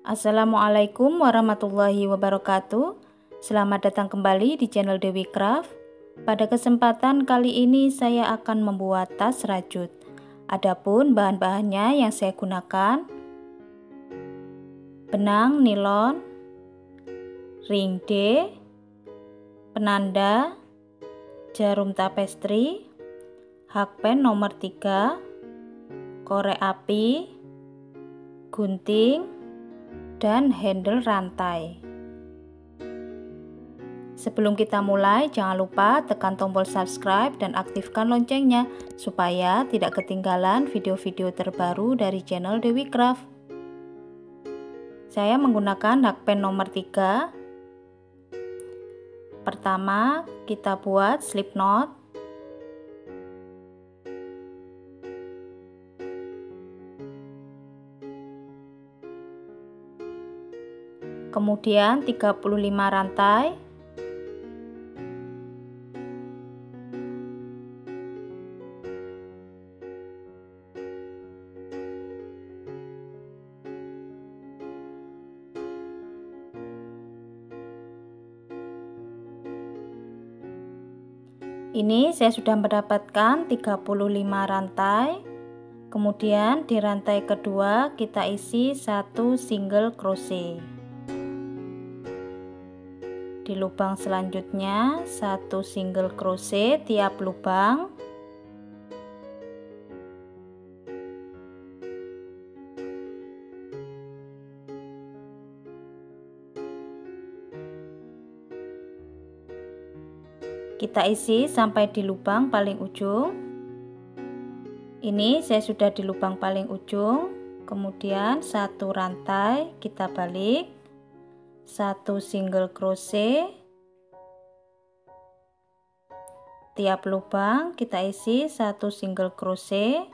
Assalamualaikum warahmatullahi wabarakatuh. Selamat datang kembali di channel Dewi Craft. Pada kesempatan kali ini saya akan membuat tas rajut. Adapun bahan-bahannya yang saya gunakan: benang nilon, ring D, penanda, jarum tapestri, hakpen nomor 3, korek api, gunting, dan handle rantai. Sebelum kita mulai, jangan lupa tekan tombol subscribe dan aktifkan loncengnya supaya tidak ketinggalan video-video terbaru dari channel Dewi Craft. Saya menggunakan hakpen nomor 3. Pertama, kita buat slip knot. Kemudian 35 rantai. Ini saya sudah mendapatkan 35 rantai. Kemudian di rantai kedua kita isi 1 single crochet. Di lubang selanjutnya 1 single crochet tiap lubang. Kita isi sampai di lubang paling ujung. Ini saya sudah di lubang paling ujung. Kemudian 1 rantai kita balik, 1 single crochet, tiap lubang kita isi 1 single crochet.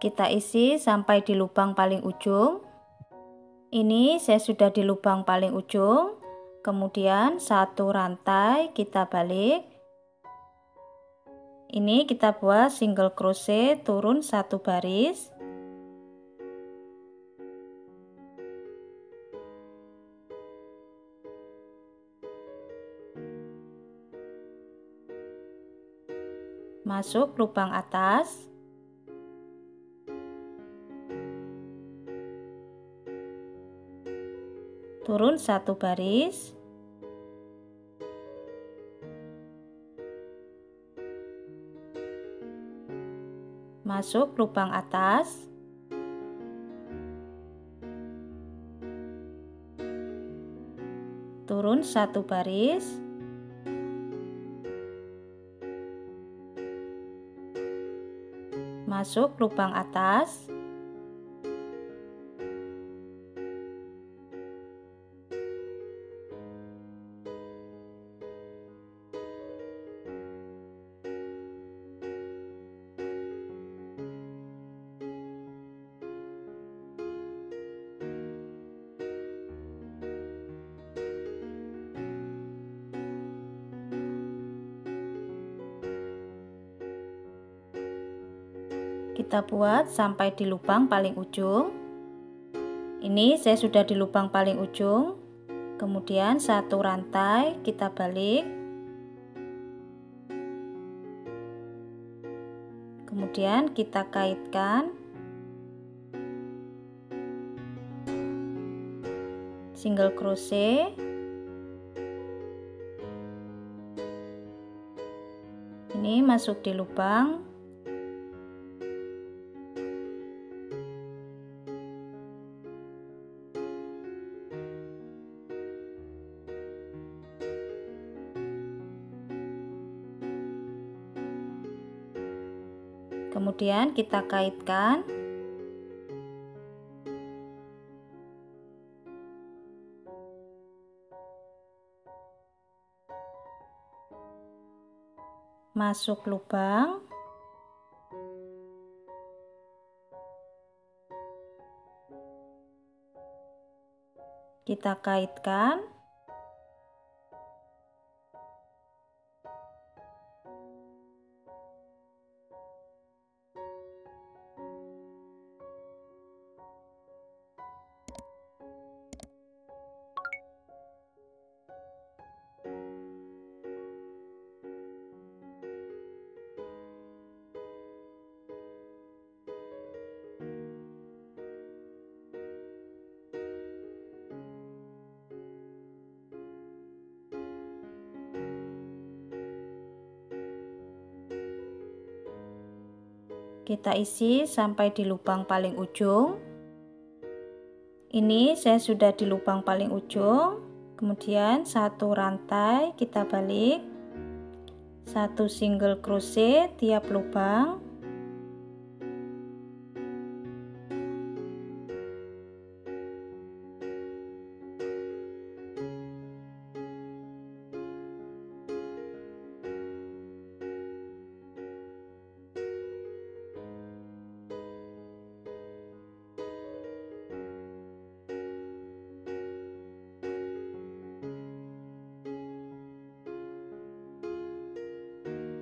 Kita isi sampai di lubang paling ujung. Ini saya sudah di lubang paling ujung. Kemudian 1 rantai kita balik. Ini kita buat single crochet turun 1 baris. Masuk lubang atas. Turun 1 baris. Masuk lubang atas. Turun 1 baris. Masuk lubang atas. Kita buat sampai di lubang paling ujung. Ini saya sudah di lubang paling ujung. Kemudian 1 rantai kita balik. Kemudian kita kaitkan. Single crochet. Ini masuk di lubang. Kemudian kita kaitkan. Masuk lubang. Kita kaitkan. Kita isi sampai di lubang paling ujung. Ini saya sudah di lubang paling ujung. Kemudian satu rantai kita balik, satu single crochet tiap lubang.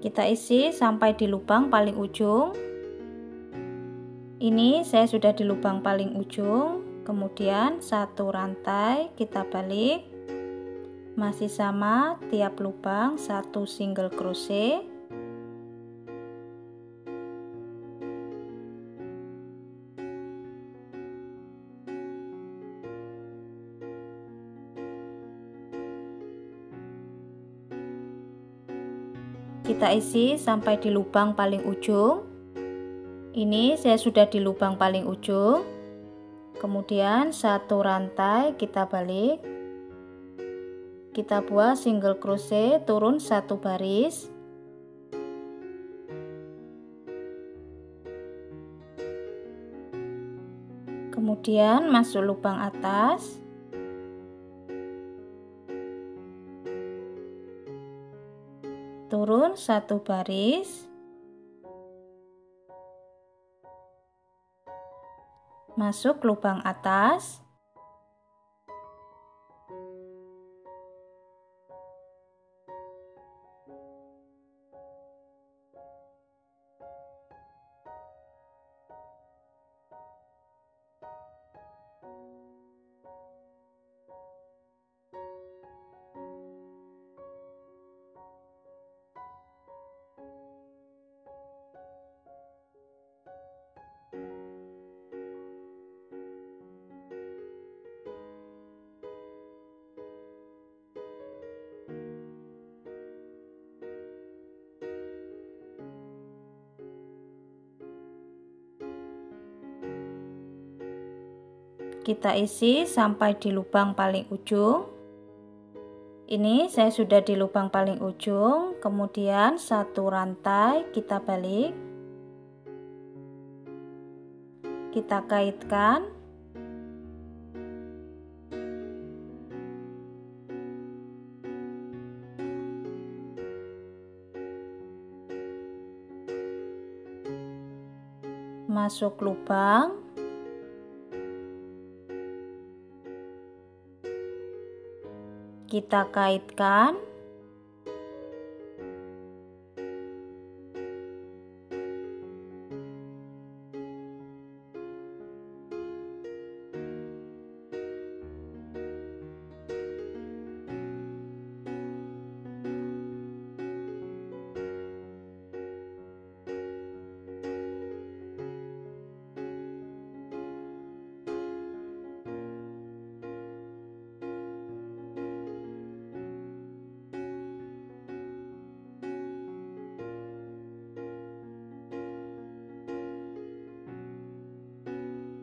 Kita isi sampai di lubang paling ujung. Ini saya sudah di lubang paling ujung. Kemudian satu rantai kita balik, masih sama tiap lubang satu single crochet. Kita isi sampai di lubang paling ujung. Ini saya sudah di lubang paling ujung. Kemudian satu rantai kita balik. Kita buat single crochet turun satu baris. Kemudian masuk lubang atas. Turun satu baris, masuk lubang atas, kita isi sampai di lubang paling ujung. Ini saya sudah di lubang paling ujung. Kemudian satu rantai kita balik, kita kaitkan. Masuk lubang, kita kaitkan.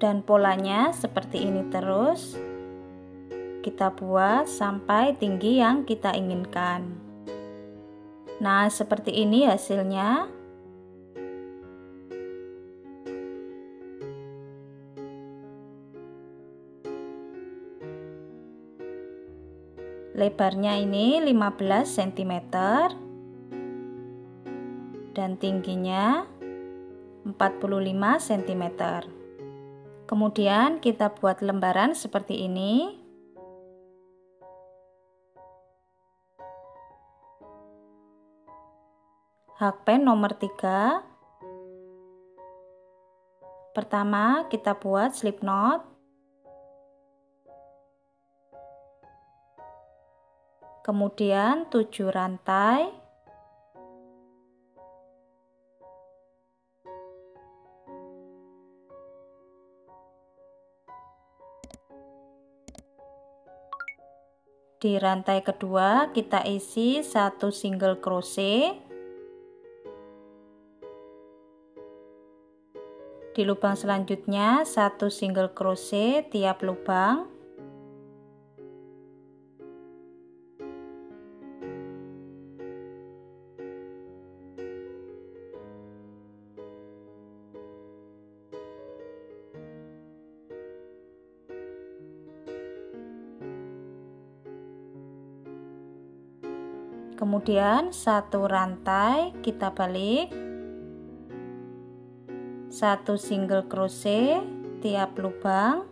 Dan polanya seperti ini terus kita buat sampai tinggi yang kita inginkan. Nah, seperti ini hasilnya. Lebarnya ini 15 cm dan tingginya 45 cm. Kemudian kita buat lembaran seperti ini. hakpen nomor 3. Pertama, kita buat slip knot. Kemudian 7 rantai. Di rantai kedua kita isi 1 single crochet. Di lubang selanjutnya 1 single crochet tiap lubang. Kemudian 1 rantai kita balik, 1 single crochet tiap lubang.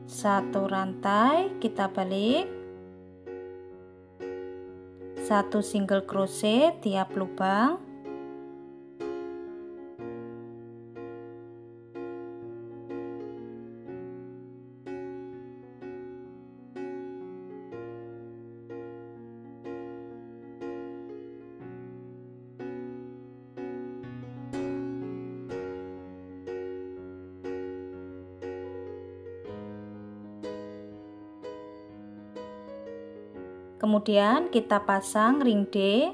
Satu rantai kita balik, 1 single crochet tiap lubang. Kemudian kita pasang ring D.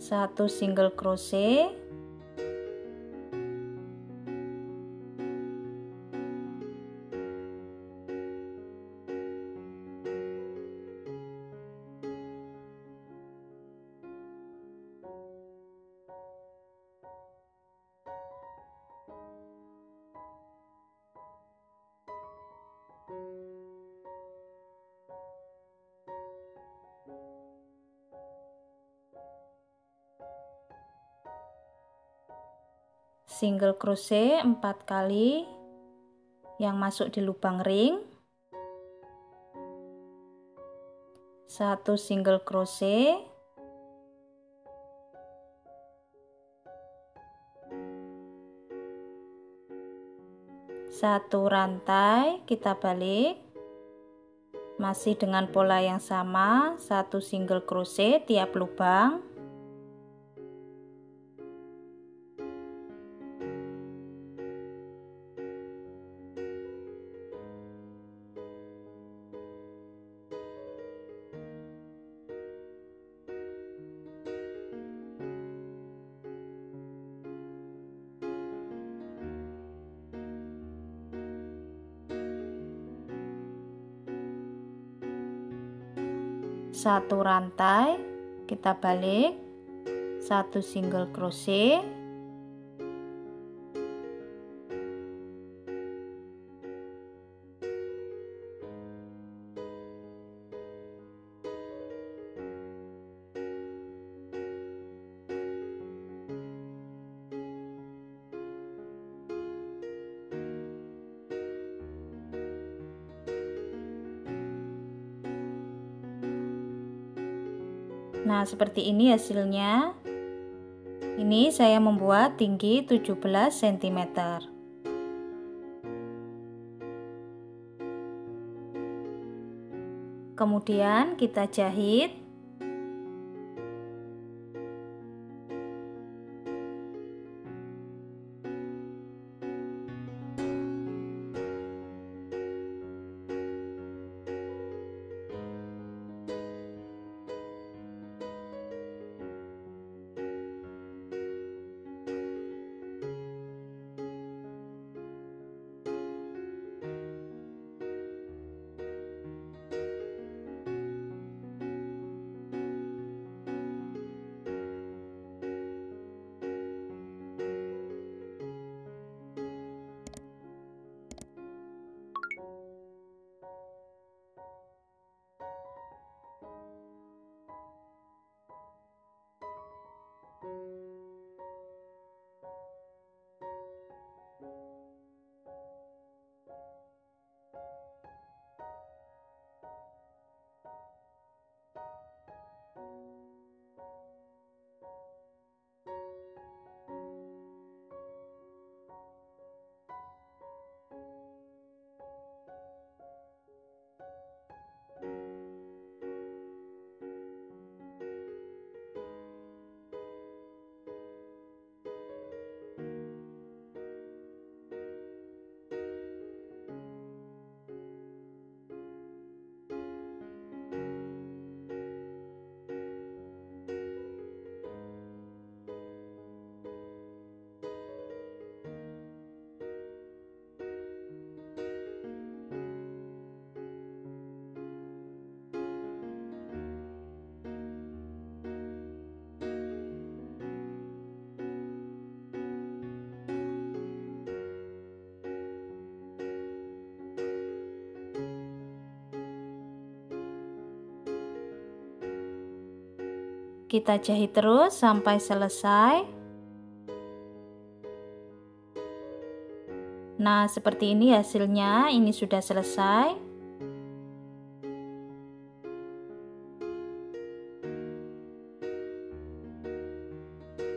Satu single crochet. Single crochet 4 kali yang masuk di lubang ring, 1 single crochet, 1 rantai kita balik, masih dengan pola yang sama, 1 single crochet tiap lubang. Satu rantai kita balik, 1 single crochet, nah seperti ini hasilnya. Ini saya membuat tinggi 17 cm. Kemudian kita jahit. Kita jahit terus sampai selesai. Nah, seperti ini hasilnya. Ini sudah selesai.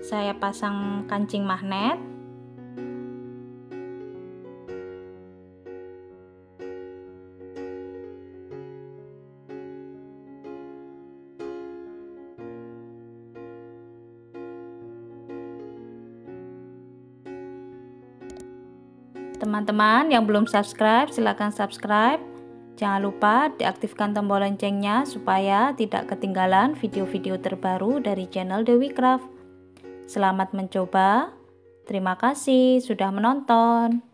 Saya pasang kancing magnet. Teman-teman yang belum subscribe, silahkan subscribe. Jangan lupa diaktifkan tombol loncengnya supaya tidak ketinggalan video-video terbaru dari channel Dewi Craft. Selamat mencoba. Terima kasih sudah menonton.